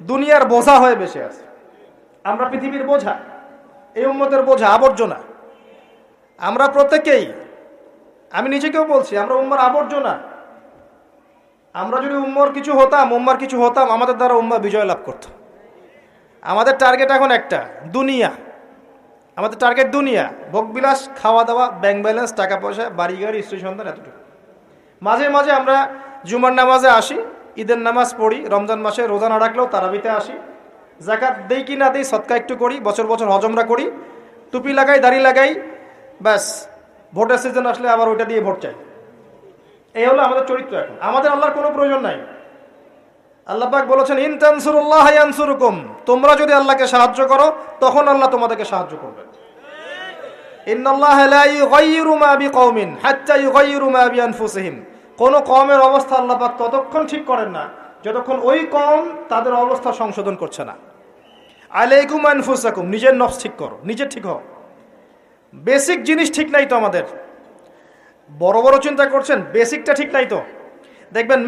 দুনিয়ার বোঝা হয়ে বেঁচে আছে। আমরা পৃথিবীর বোঝা, এই উম্মতের বোঝা, আবর্জনা। আমরা প্রত্যেকেই, আমি নিজেকেও বলছি, আমরা উম্মার আবর্জনা। আমরা যদি উম্মার কিছু হতাম, আমাদের দ্বারা উম্মা বিজয় লাভ করত। আমাদের টার্গেট এখন একটা, দুনিয়া। আমাদের টার্গেট দুনিয়া, ভোগবিলাস, খাওয়া দাওয়া, ব্যাংক ব্যালেন্স, টাকা পয়সা, বাড়ি গাড়ি, স্ত্রী সন্তান, এতটুকু। মাঝে মাঝে আমরা জুমার নামাজে আসি, ঈদের নামাজ পড়ি, রমজান মাসে রোজা না রাখলেও তারাবিতে আসি, জাকাত দেই কি না দেই, সদকা একটু করি, বছর বছর হজমরা করি, টুপি লাগাই, দাড়ি লাগাই, ব্যাস ভোটের সিজন আসলে আবার ওইটা দিয়ে ভোট চাই। এই হলো আমাদের চরিত্র। এখন আমাদের আল্লাহর কোনো প্রয়োজন নাই। আল্লাহ পাক বলেছেন, ইন তানসুরুল্লাহ ইয়ানসুরুকুম, তোমরা যদি আল্লাহকে সাহায্য করো তখন আল্লাহ তোমাদেরকে সাহায্য করবে। ইন্নাল্লাহা লা ইউগাইয়িরু মা বিকওমিন হাত্তা ইউগাইয়িরু মা বিআনফুসিহিম, কোন কওমের অবস্থা আল্লাহ পাক ততক্ষণ ঠিক করেন না যতক্ষণ ওই কওম তাদের অবস্থা সংশোধন করছে না। আলাইকুম আনফুসাকুম, নিজের নফস ঠিক করো, নিজে ঠিক হও। বেসিক জিনিস ঠিক নাই তো আমাদের। বড় বড় চিন্তা করছেন, বেসিকটা ঠিক নাই তো। দেখবেন